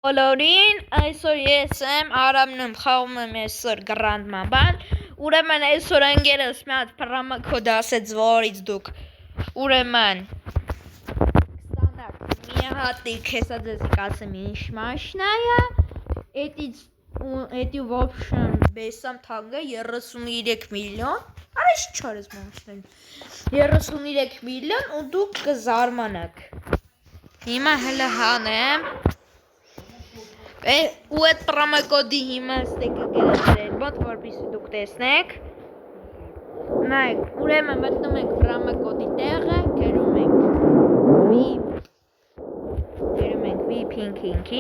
Բոլորին, այսօր ես եմ Արամն եմ խաղում եմ այսօր Grand բան, ուրեմն այսօր ընկերս մի հատ պրոմոկոդ ասեց, որից դուք ուրեմն ստանդարտ մի հատիկ հեսա ձեզ կասեմ ինչ մաշնա է, էդի в общем բեսամ թանգը 33 միլիոն, արես չարես մաշնան, 33 միլիոն ու դուք կզարմանաք, հիմա հլը հանեմ, ու այդ պրոմոկոդի հիմա ստեկը գրել մոտ, որպեսզի դուք տեսնեք, նայեք, ուրեմն մտնում ենք պրոմոկոդի տեղը, գրում ենք VIP,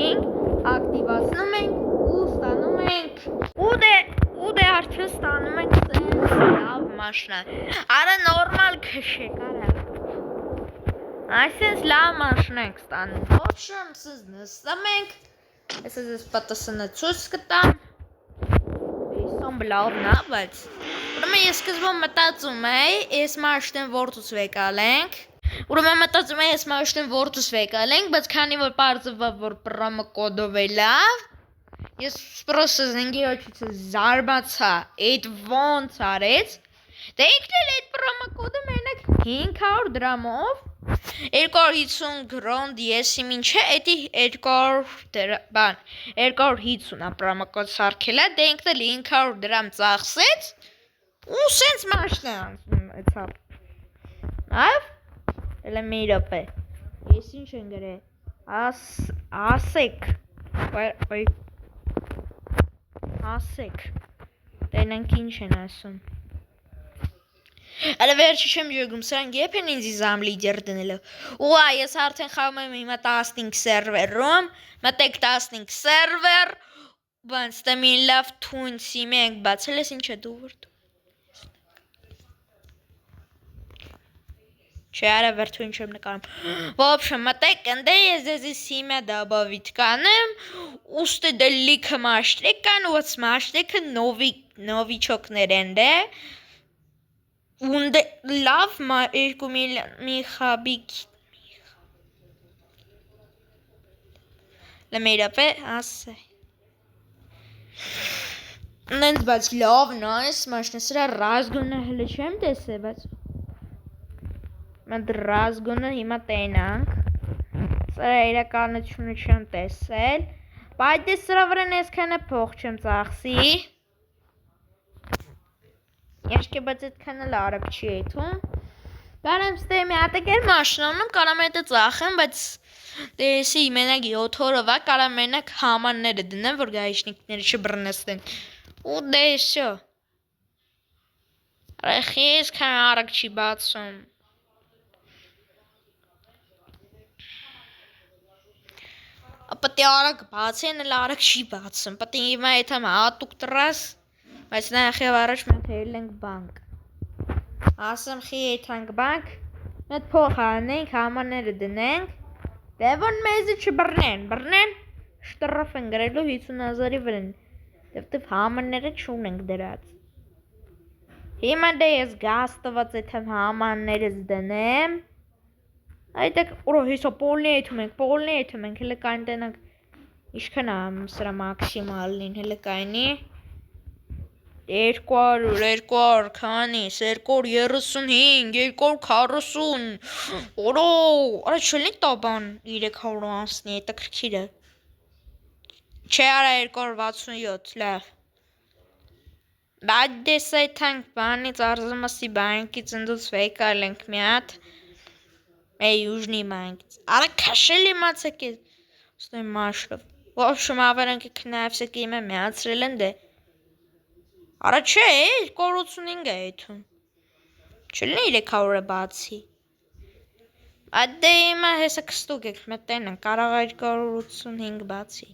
ակտիվացնում ենք ու ստանում ենք, ու դե արդեն ստանում ենք սենց լավ մաշնա, արա նորմալ քշեք, արա, այսենց լավ մաշնա ենք ստանում, ոչմ սենց նստում ենք, Ես ես պատասխանը ցույց կտամ, Բեսոն բլավն է, բայց ուրեմն ես սկզբում մտածում էի, ես մաշնեն որտուց վեկալենք, ուրեմն մտածում էի, ես մաշնեն որտուց վեկալենք, բայց քանի որ պարզվա որ պրոմոկոդով է լավ, ես պրոստը զենգիոչիցը զարմացա, այդ ոնց արեց, դե ինքն էլ այդ պրոմոկոդը մենակ 500 դրամով 250 գրոնդ եսի մինչե էդի 250 պրոմոկոդ սարքելա, դե ինքն էլ 500 դրամ ծախսեց ու սենց մաշն է անցնում էցավ, այվ, էլը մի ռոպե, ես ինչ են գրե, ասեք, տենանք ինչ են ասում, Ալը վերջի չեմ ջոգում, սրանք եվ են ինձի զամ լիդեր դնելը, ուա, ես արդեն խաղում եմ հիմա 15 սերվերում, մտեք 15 սերվեր, բանց տեմին լավ թույն սիմի ենք բացել ես ինչ է դու վրդ, չէ արա վերթույն չեմ նկարում, ոբշը մտեք ընդե ես դեզի սիմը դաբավիտ կանեմ, ուստը դե լիքը մաշտեք կան, ու ած մաշտեքը նովիչոքներ են դե, Ունde լավ 2 միլիոն մի խաբիկ լմերապե ասե նենց բայց լավ նայս մաշնը սրա ռազգոնը հլը չեմ տեսե բայց մդ ռազգոնը հիմա տենանք սրա իրականությունը չեմ տեսել բայց դե սրա վրան եսքանը փող չեմ ծախսի Եշկե բայց այդքան էլ արագ չի էթում, կարամ ստե մի հատակեր մաշնանում, կարամ հետը ծախեմ, բայց դեսի մենակ 7 օրովա կարամ մենակ համանները դնեմ, որ գայիշնիկները չբրնստեն, ու դեսյո, ռեխի եսքան արագ չի բացում, պտի արագ բացեն, էլ արագ չի բացում, պտի հիմա եթամ հատուկ տրաս, Բայց նախև առաջ մենք հելենք բանկ, ասեմ խի եթանք բանկ, մետ փող հանենք, համաները դնենք, դե ոնց մեզի չբռնեն, շտրաֆ են գրելու 50,000-ի վրան, դեպտև համաները չունենք դրած, հիմա դե ես գաստված եթեմ համաներս դնեմ, այդեք ուրո հիսո պոլնի եթում ենք, հելը կայն տենանք, իշքան ամ սրա մաքսիմալնին, հելը կայնի, 200, քանիս, 235, 240, օրո, արա չլինի տաբան 300 անցնի, հետը կրքիրը, չէ արա 267, լավ, բայց դես այթանք բանից արզմասի բանկից ընդուց վեկալ ենք մի հատ, ուժնի բանկից, արա կաշել իմացեք ես, ստոյ մաշրով, ոբշում ավարանքը կնայվսեք իմը միացրել են դե, Արա չէ, 285 է էթում, չլինի 300-ը բացի, այդ դե իմը հեսը կստուկ եք մտեն են, կարող 285 բացի,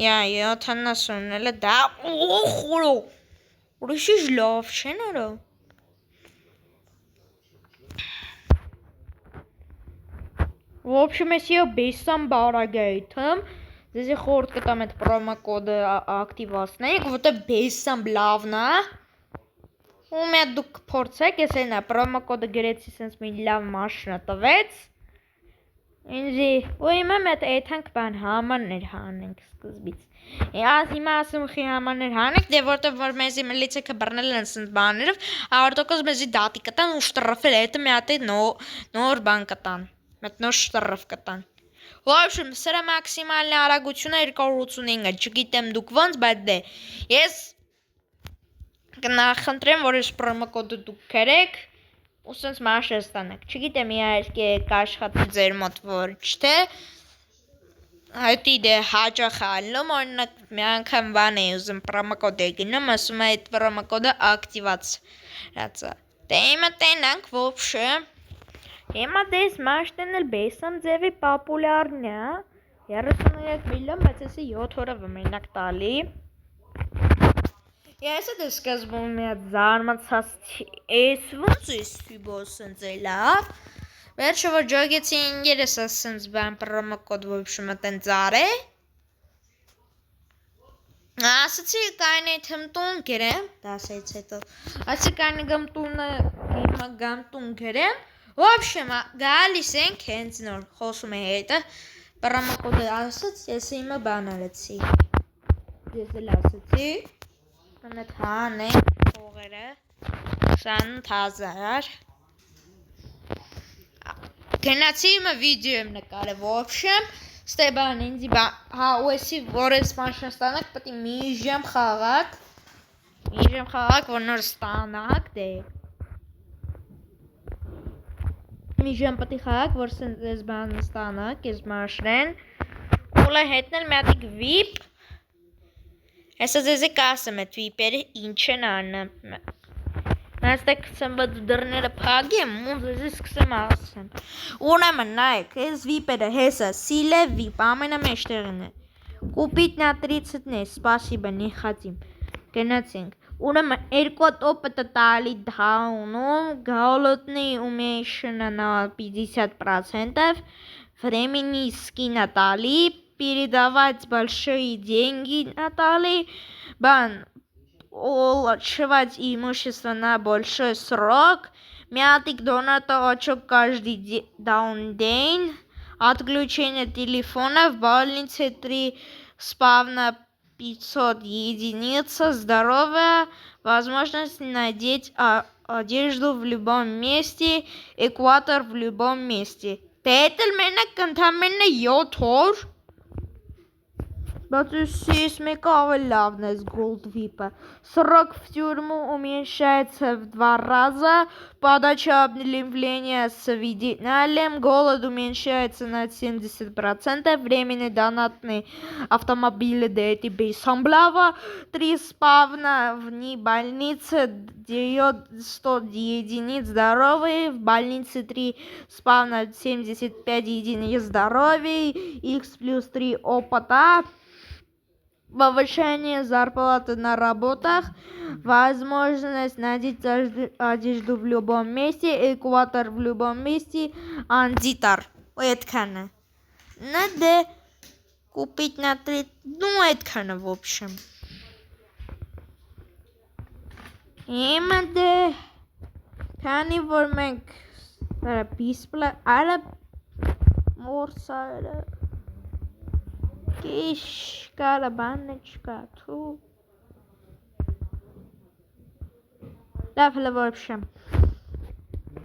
Յա, 70 էլը դա, օխ ուրո, ուրիշիչ լավ չեն արա, В общем, если я бесам բարագայթում, Ձեզի խորդ կտամ այդ պրոմոկոդը ակտիվացնենք, որտե բեսամ լավն է, ու մի հատ դուք փորձեք, ես այնա պրոմոկոդը գրեցի սենց մի լավ մաշնա տվեց, Ինձի, ու հիմա մետ էթանք բան համարներ հանենք սկզբից։ Հիմա ասում խի համարներ հանենք, դե որտեվ որ մեզի միլիցիքը բռնել են սենց բաներով, 100% մեզի դատի կտան ու շտրաֆել հետը մի հատ նոր բան կտան, մետ նոր շտրաֆ կտան։ В общем, սրա մաքսիմալի արագությունը 285 է, չգիտեմ դուք ոնց, բայց դե, ես կնախընտրեմ, որ ես պրոմոկոդը դուք կերեք, ու սենց մաշեր ստանեք, չգիտեմ իհարկե կաշխատի ձեր մոտ որ չէ, հետի դե հաճախ ալնում, օրինակ մի անգամ բան էի ուզում պրոմոկոդ է գնում, ասում է այդ պրոմոկոդը ակտիվացրած է, դե հիմա տենանք, ոբշե, հիմա դես մաշտեն էլ բեսամ ձևի պապուլյարն է, 33 միլիոն, բայց եսի 7 օրը վմենակ տալի, Ես է դες սկզբում մի հատ զարմացած ես ոնց ես ֆիբոս սենց է լավ, վերջը որ ջոգեցի ինգերս ասենց բան պրոմոկոդ ոբշում ատեն ծար է, ասացի կայնի թմ տուն գերեմ, դասից հետո, ասի կայնի գամ տունը հիմա գամ տուն գերեմ, ոբշում գալիս ենք հենց նոր խոսում է հետը, պրոմոկոդը ասաց, ես հիմա բան արեցի, ես էլ ասացի, Մնետ հան է, հողերը, 20,000 Գնացի իմը վիդեո եմ նկարը ոբշեմ, ստեբան ինձի հա ու եսի որ ես մաշն ստանակ, պտի մի ժամ խաղակ, որ նոր ստանակ, դե մի ժամ պտի խաղակ, որ սենց ես բան ստանակ, ես մաշրեն, ուլը հետնել մի հատիկ վիպ, Հեսա ձեզի կասեմ էտ վիպերը ինչ են անում, նաստեք կսեմ բաց դրները պագեմ, ու ձեզի սկսեմ ասեմ, ուրեմն նայք, ես վիպերը հեսա, սիլե վիպ, ամենը մեջտեղին է, կուպիտ նա 30 է, սպասիբը նիխածիմ, գնացինք, ուրեմն երկու տոպը տալի դաունում, գալոտնի умещено на 50%, времени скина тали, передавать большие деньги Натали, улучшать имущество на большой срок, мятик доната очок каждый день, отключение телефона в больнице 3 спав на 500 единиц, здоровье, возможность надеть одежду в любом месте, экватор в любом месте. Տետել մենակ ընդամենը 7 օր Բայց ես մեկը ավելի լավն ես Gold VIP-ը Срок в тюрьму уменьшается в 2 раза Подача объявления с видеоналем Голод уменьшается на 70% Временный донатный автомобиль Дети Бейсамблава 3 спавна вне больницы Дает 100 единиц здоровья В больнице 3 спавна 75 единиц здоровья X плюс 3 опыта Повышение зарплаты на работах, возможность надеть одежду в любом месте, экватор в любом месте, андитар. Эткана. Надо купить на 3, эткана в общем. Именно кани вормек писпле, аля морса. Кишка, лабаночка, ту. Լավ в общем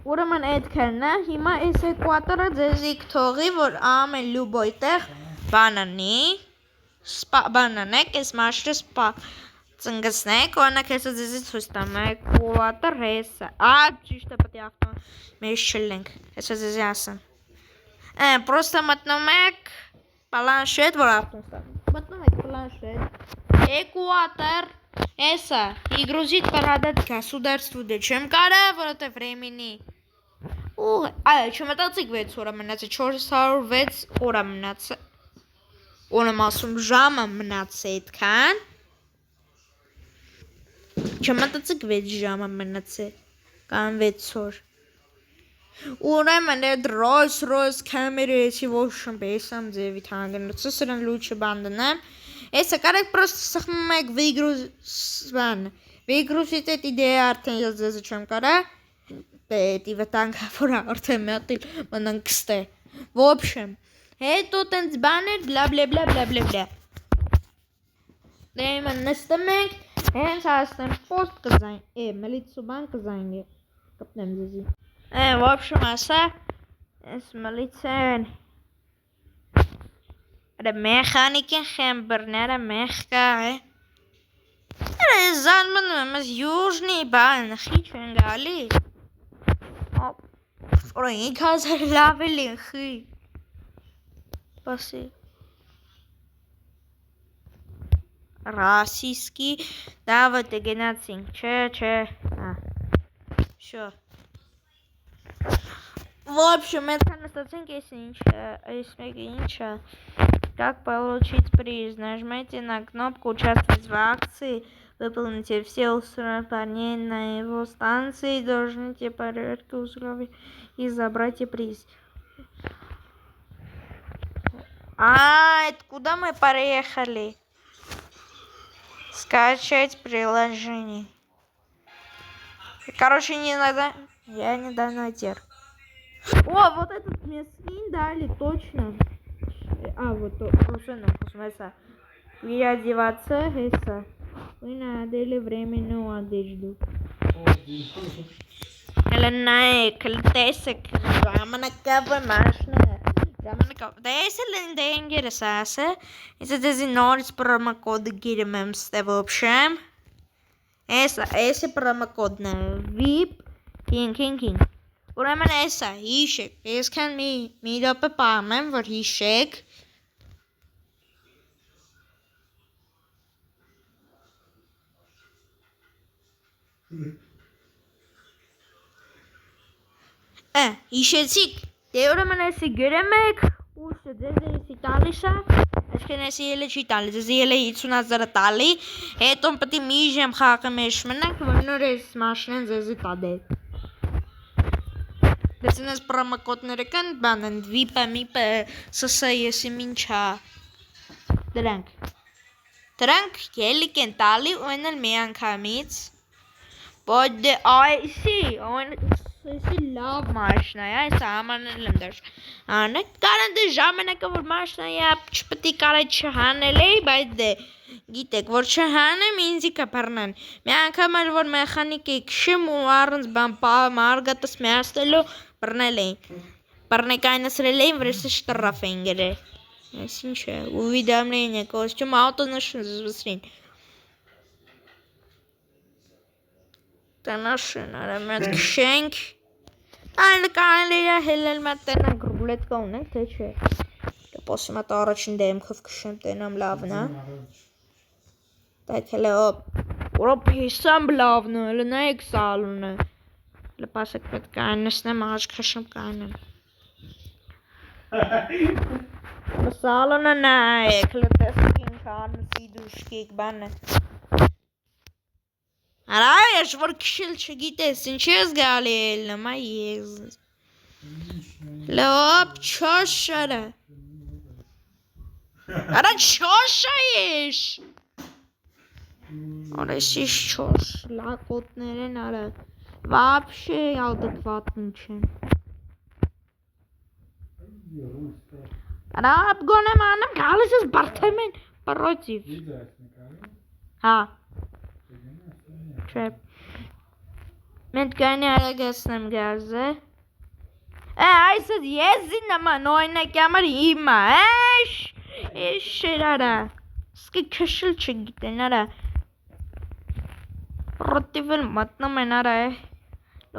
Ուրեմն այդքանն է հիմա այս էկվատորը ձեզի կթողի որ ամեն լուբոյ տեղ բանանեք այս մաշրը սպա ծնգսնեք օրինակ հեսա ձեզի ցույց տամ էկվատոր հեսա ճիշտ է պետք է ավտոմատ մեջ չլենք հեսա ձեզի ասեմ Просто մտնում եք Պլանշետ, որ ավտոստան, մտնում եք պլանշետ, էկուատր, էսա, и грузить продать государству, դե չեմ կարա, որովհետև времени, չմտածիք 6 օրա մնաց, 406 օրա մնաց, օրեմ ասում ժամը մնաց այդքան, չմտածիք 6 ժամը մնաց, կամ 6 օր, Ուրեմն այդ Rolls-Royce կամերեի ոչմ բեսամ ձևի թանգնոցը սրան լուչը բանդնեմ Էսա կարեք պրոստը սխմում եք վիգրուսիտ էտ իդեա արդեն ես ձեզը չեմ կարա Պետի վտանգավոր արդեն մետիլ մնանք ստե В общем, հետո տենց բաներ բլա բլա բլա բլա բլա բլա։ Դե իմ նստում ենք, հենց հասնեմ post կզային, մլիցու բան կզայնի, կպնեմ ձեզի։ В общем, ասա, ես մլիցեն, մեխանիկին խեմբրները մեխկա, ես զարմանում եմ, ես յուժնի բան, խի չեն գալի։ Որը 5000 լավ էլի, խի։ Պասի։ Ռասիսկի Դավթը գնացինք, չէ, շո։ В общем, այդքան նստացինք, այս մեկը ինչա, как получить приз, нажмите на кнопку «Участвовать в акции», выполните все условия на его станции, должните проверить условия и забрать приз. Это куда мы поехали? Скачать приложение. Короче, не надо. Я не донатер. О, вот этот мне скин дали, точно. Вот уже нам посмотрится. Переодеваться, это. Вы надели временную одежду. Элена, клетесек, ժամանակավոր машина. Ժամանակավոր. Да если не интересуется, если ты норис промокод гирмем в общем. Если промокод на VIP, king. Ուրեմն էսա, հիշեք, ես կան մի դոպը պարմեմ, որ հիշեք, հիշեցիք, դե ուրեմն էսի գրեմ եք, ուշը ձեզ էսի տալիս է, այսքան էսի ելը չի տալի, ձեզ ելը 50,000 տալի, հետո պտի մի ժեմ խաղը մեջ մնանք, որ նոր էս մաշնեն ձեզի տադել։ Դեսին ես պրոմակոտները կան բանն, վիպը, միպը, սսը եսի մինչա, դրանք ելիք են տալի ու էնել մի անգամից, բոդ դե այսի լավ մաշնա է, այս ամանել եմ դաշ, անեք, կարան դե ժամանակը, որ մաշնա է, չպտի կարայ չհանել էի, բայց դե, գիտեք, որ չհանեմ, ինձի կպարնան, մի անգամ էլ, որ մեխանիկ է կշիմ ու առնց բան մարգատս միաստելու, պրնել էին, պրնեկայնսրել էին, վրեսը շտրաֆ էին գերել, ես ինչ է, ու վիդամնեին է, կոստյում ավտոնաշն զվսրին, տնաշն, արեմ այդ կշենք, այլ կարելի է հելել մատ տենանք ռուլետկա ունենք, թե չէ, պոսում այդ առաջին դեմքով կշեմ տենամ լավն է, դայք հելը որոպ հիսամ լավն է, հելը նայեք սալուն է, լպասեք պետք է աննսնեմ աղաչ կշեմ կանեմ, սալունը նայեք, լտեսք ինք անսի դուշկիկ բանը, Արա ես որ քշիլ չգիտես, ինչ ես գալի ելնեմ, այ ես, լոպ չոշարը, արա չոշա ես, արես ես չոշ, լակոտներ են արա, վապշե ալդկվատն չեն, արա ապգոնեմ անեմ, գալիս ես բարթեմ են, պրոցիվ, հա, Trap. Մենք կանի արագացնեմ գազը։ Այսս եզին աման օյնակ համար հիմա, էշ շերարա, սկի կշլ չգիտեն արա, պրոտիվել մատնում են արա,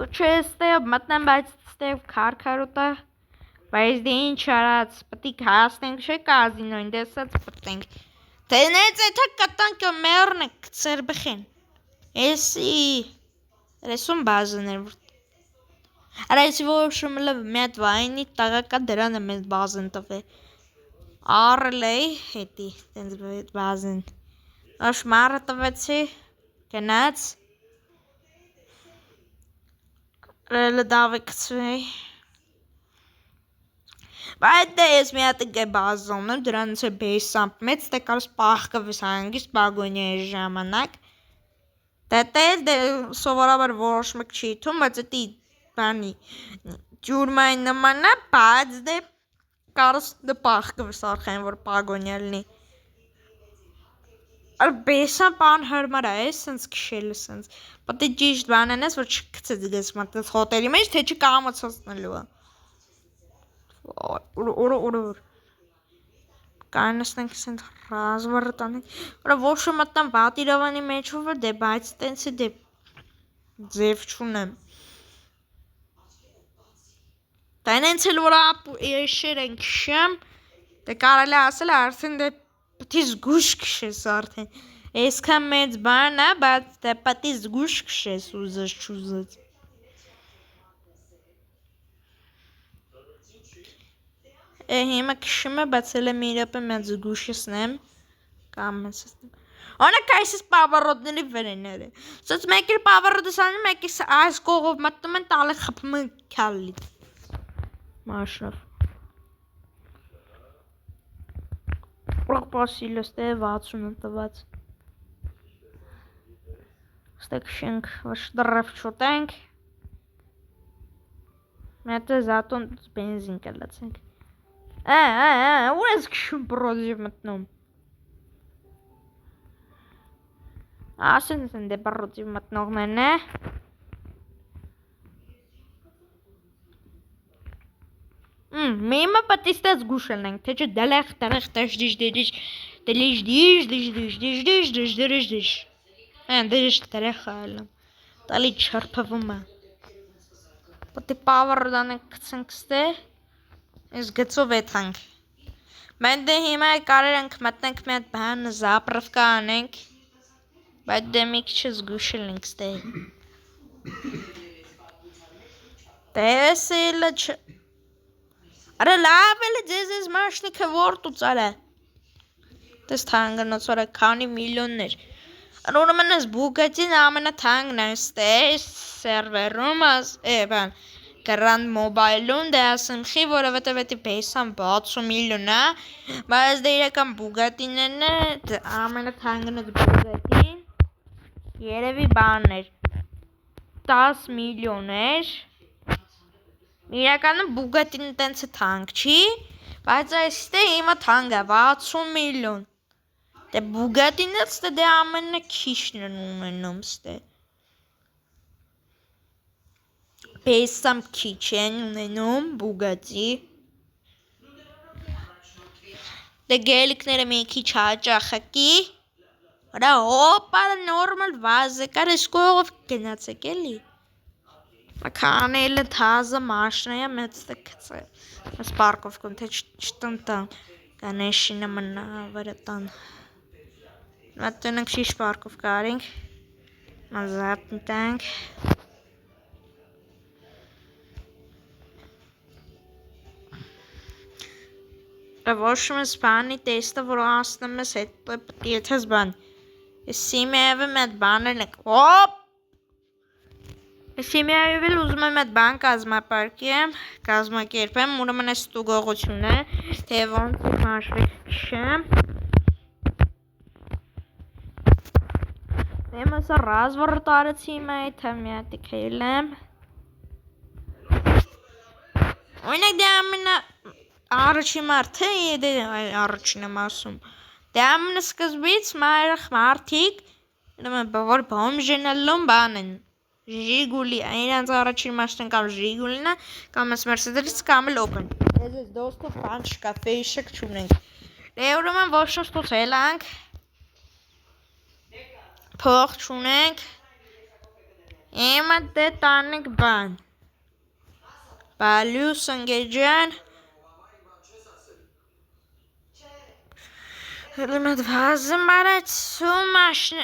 լուչը եստեով մտնեմ, բայց ստեով կարկարուտա, բայց դե ինչ արած, պտիկ հասնենք չէ կազինոին, դեսած պտենք, դենեց էթա կտանքը մերն է կծեր բխեն, Էսի, ռեսում բազն էր վրդ, արա եսի ոոշում լավ մետ վայնի տաղակա դրան է մետ բազն տվե, առել էի հետի, տենց մետ բազն, աշ մարը տվեցի, կնաց, ռելը դավը կծվեի, բայց դե ես մի հատ գե բազում եմ, դրանց է բեսամպ մեծ, դե կարս պաղկը վսանգիս բագոնի է ժամանակ, Դե սովորաբար որոշ մեկ չի թում, բայց էտի բանի ջուրմային նման է, բայց դե կարս դե պաղկը վսարխեն, որ պագոնյալնի։ Ար բեսան պան հրմար է, սենց կշելը սենց։ Պատի ճիշտ բանեն ես, որ չկցեց գես մատես հոտելի մեջ, թե չկամացածնելու է։ Ուր։ Կանստենք սենց ռազվարը տանենք։ Ուրա ոչը մտան բատիրավանի մեջով է դե, բայց տենցի դե ձև չունեմ։ Տենենց էլ որ եշեր ենք շեմ, դե կարել է ասել արդեն դե պտի զգուշ կշես արդեն։ Այսքան մեծ բան է, բայց դե պտի զգուշ կշես ուզես չուզես։ Հիմա քշում է, բայց էլ եմ իրապը մեծ զգուշ եսնեմ։ Կամ մեծ եսնեմ։ Անակ այսս պավարոդների վրեներ է։ Սոց մեկ էլ պավարոդս անում, մեկ էլ այս կողով մտնում են տալը խպում են կալլիտ։ Մաշնով։ Ուրախ պասիլը ստե 60 տված։ Ստե կշենք, վաշ դրև չոտենք։ Մետը զատոն բենզին կլացենք։ Ուր ես կշում պրոդիվ մտնում։ Ասենց են դե պրոդիվ մտնողներն է։ Միմը պտիստած գուշ ելնենք, թե չէ դելեղ դիժ դերեղ խալում, տալի չարպվում է, պտի պավարոդ անենք կցենք ստե, ես գծով եթանք, մենք դե հիմա կարեր ենք մտնենք մի հատ բան զապրվկա անենք, բայց դե մի քիչ զգուշ ելնենք ստե, դես էլը չ... Արա լավ էլը ձեզ ես մաշնիքը որդ ու ծար է, դես թանգնոց վրա քանի միլյոններ, Ուրեմն ես բուգատին ամենը թանգն է ստե սերվերում բան Grand Mobile-ում դե ասմխի, որովհետև էդի պեսան 60 միլիոն է, բայց դե իրական բուգատիներն է, ամենը թանգնոց բուգատին, երևի բանն էր, 10 միլիոն էր, իրականում բուգատին տենց է թանկ չի, բայց այստե հիմա թանկ է 60 միլիոն, դե բուգատին ստե դե ամենը քիչն են ունենում ստե, պեսամ քիչ են ունենում բուգատի, դե գելիքները մի քիչ հաճախակի, Րա հոպա նորմալ վազը կար ես կողով գնացեք էլի, Քանելը թազը մաշնա է մեծ տկծը, ես պարկով կոն թե չտնտան, կանեշինը մնա վրտան, մատտոնենք շիշ պարկով կարինք, մազատ նտանք, Ոչմ ես բանի տեստը, որ ասնում ես հետո պտի եթես բան, ես սիմիայով եմ այդ բաներ նեք, ոպ, ես սիմիայով էլ ուզում եմ այդ բան կազմակերպեմ, ուրեմն ես ստուգողություն է, թե ոնց է մաշվեք կշեմ, եմ ասա ռազվորը տարեցի իմ այդ հմյատիք հել եմ, Օրինակ դե ամենա Առաջի մարդը դե առաջին եմ ասում, դե ամենը սկզբից մարդիկ, որ բոմժեն ելում բան են, ժիգուլի, իրանց առաջին մաշտեն կամ ժիգուլին է, կամ ես մերսեդերից կամ էլ օպեն, ես ես դոստով բան չկա, ֆեյշեք չունենք, դե ուրեմն ոչնչ տուցել անք, փող չունենք, եմա դե տանենք բան, բալյուս ընգեջան, Հլիմդ վազım barացում մաշնը,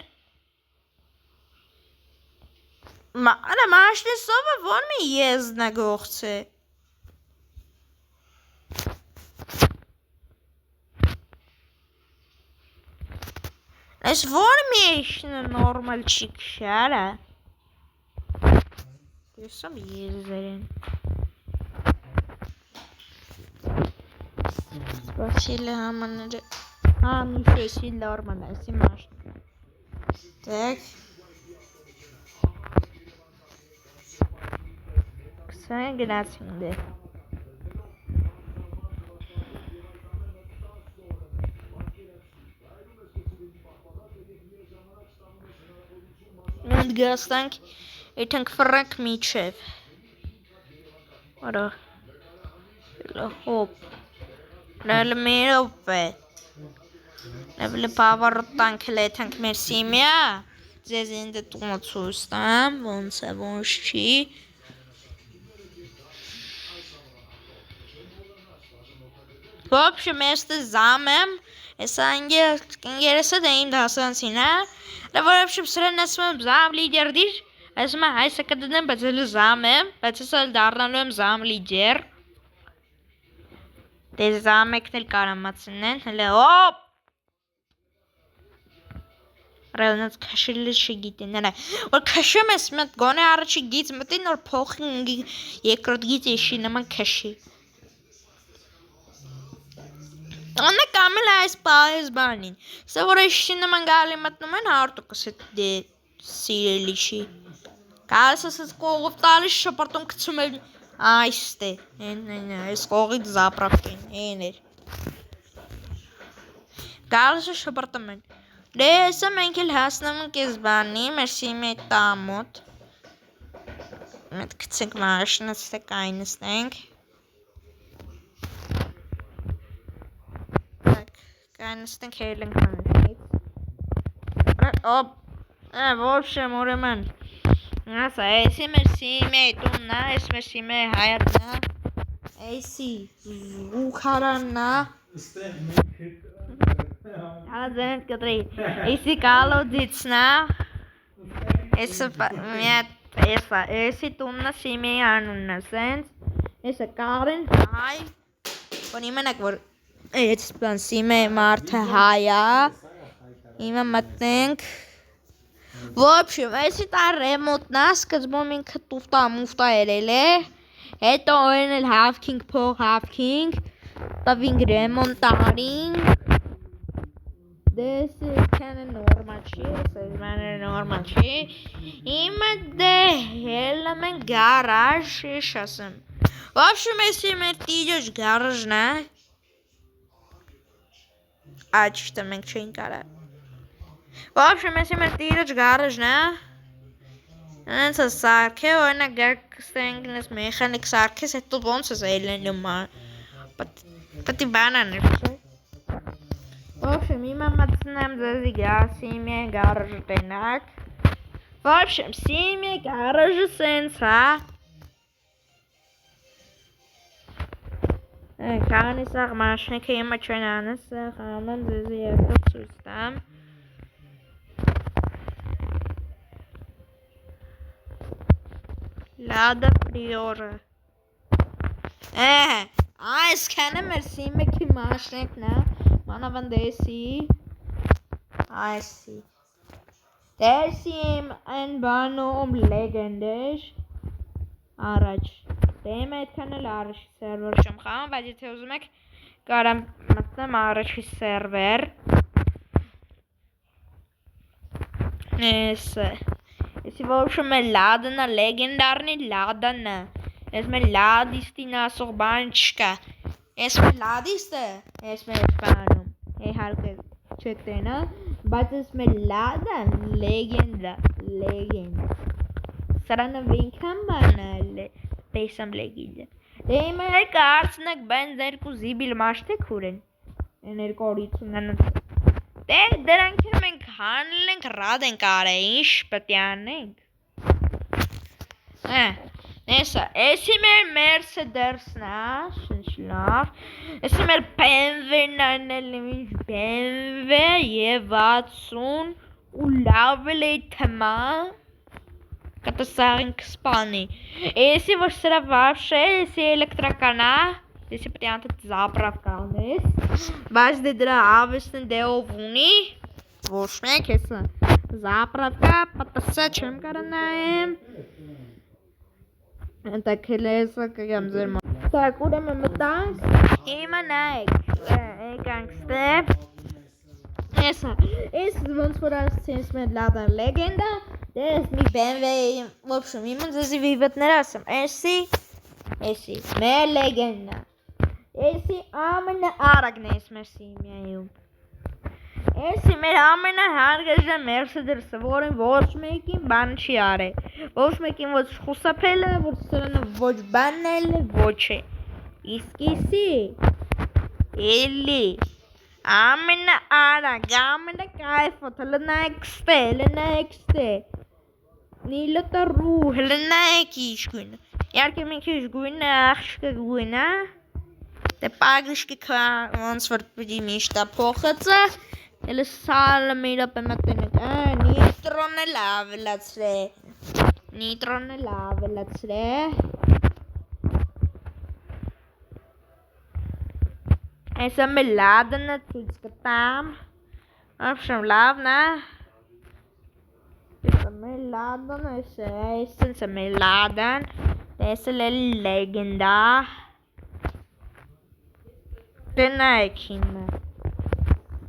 Արա մաշնի սովը որ մի եզնա գողց է, Ես որ մի էշնը նորմալ չի կշար է, Ես եմ եզերեն, Սպասիլը համաները, նիշեսի նորմալ է, սի մաշնը, Տեք, Կսան գնացին դե, ընդգաստանք եթենք ֆրանք միջև արա հոպ լալմերով է լավլը պավարոտանք լեթենք մեր սիմյա ձեզ ինձ տունը ցույց տամ ոնց է ոնց չի В общем, если замем, если интересно, да им дасансина. Да в общем, средно смем зам лидер диш. Если мы хайса кадем, бацели замем, бацели дарнануем зам лидер. Те замек нел карамацнен, неле оп. Ռելնած քաշելը չգիտեն, նրա, որ քաշում ես մտ գոնե առաջի գից մտին, որ փոխին երկրորդ գից էշի նման քաշի։ Աննա կամել այս պահես բանին, սա որ էշի նման գալի մտնում են հարդուկս հետ դե սիրելի չի։ Գալիս ես կողով տալիս շպրտում կցում են այստե, այս կողից զապրավկեն, են էր։ Գալիս ես շպրտում են։ Դե հեսա մենք էլ հասնում ենք ես բանի, մեր սիմի տամոտ Մետ կցենք մաշնաց թե կայնստենք Կայնստենք հելենք հանշից Ոպ, ոպշեմ ուրեմն Ասա, էսի մեր սիմի տուննա, ես մեր սիմի հայատնա Էսի զուքարաննա Hala zenet kadri. Esi kalo ditsna. Esa esi tunna sime anunna sens. Esa Karen hai. Ponimanak vor. It's plan sime Martha haya. Ima matենք. В общем, эси та ремонтнас կզբոմին քտուֆտա մուֆտա երել է։ Հետո օրել half king փող half king. Տավինգ ռեմոնտարին This is kind of normal shit, so it's kind of normal shit. Ima de helamen garaj şasım. В общем, если мы идешь гараж, на, а что мы чинкара. В общем, если мы идешь гараж, на, это сарке, он на геркстенгнес механик сарке, это бонус зелень ума. Патибана не все. В общем, има мацнем за сега симе гараж тенак. В общем, симе гараж сенса. Kann ich sagen, Maschine käme schon an, haben sie jetzt zusammen. Lada Priore. Es kann mir sehen, die Maschine, ne? Mana van desi. I see. Desim en banom legendisch. Araç. Demet kanal araç server şamxam və cətə uzmaq qaram məsələn araç server. Neyse. Если в общем ладно легендарный ладно. Если ладистина сорбанчка. Если ладисте, если пану. Halke çetena. But если lada legenda. Sarana vinkam banale. Pesam legenda. Demek arsnak benzer kuzibil maçta kuren. Enerkoritsundan. Դրանք մենք հանել ենք ռադ ենք արել, ինչ պետք է անենք։ Էսա, էսի մեր Mercedes-ն է, շնչլավ։ Էսի մեր BMW-ն անել ինչ BMW եւ 60 ու լավ է թեմա։ Կտեսարինք սպանի։ Էսի որ սրա вообще, էսի էլեկտրական է։ Если прям тут заправка у нас, бач дедра авестен деов уни, вошмекеса заправка, потаса чем каранаем. Так леса кагам зерма. Так куда мы метанг? Има найк, гангстер. Essa, esse vamos por assim met later legenda. Des mi BMW, в общем, iemand ze vivet nerasem. Esse, me legenda. Esse amene aragnes merci meu. Էսի մեր ամենահարգաժան Mercedes-ը, որին ոչ մեկին բան չի արել, ոչ մեկին ոչ խուսափել է, ոչ սրանը ոչ բանել է, ոչ է, իսկ իսի, էլի, ամենաարագ, ամենակայֆոտ, հլնայք ստե, նիլոտարու, հլնայք իշգույն, իարկ եմ ինք իշգույն, աղշկը գույն, դե պագիշկի ոնց որ պիտի միշտա փոխածը, Ele sale mira pe matene. Nitron lave la tre. Essa melada na tudo que tam. Option love na. Essa melada na essa melada. Essa é legenda. Tenaykin.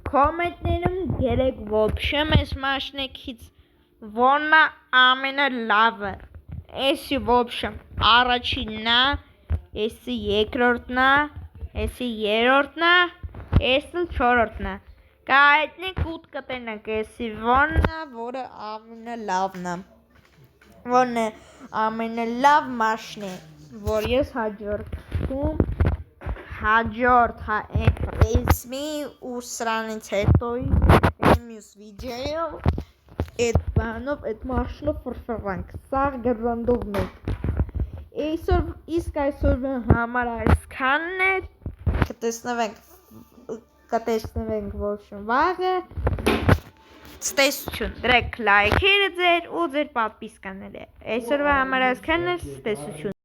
Կոմենտներում գերեք ոբշե մեզ մաշնեքից որնա ամենը լավը էսի ոբշեմ առաջիննա էսի երկրորդնա էսի երորդնա էսի չորորդնա կայտնեք ուտ կտենակ էսի որնա որը ամենը լավնա որնը ամենը լավ մաշն է որ ես հաջորդում հաջորդ էսմի ու սրանից հետոյ մյուս վիդեոյով էդ բանով, էդ մաշնով վրվրանք, սաղ գրանդով մեկ իսկ այսօր համար այսքանն է կտեսնվենք ոչ վաղը ստեսություն, դրեք լայքերը ձեր ու ձեր պատպիսկաները այսօրվա համար այսքանն է ստեսություն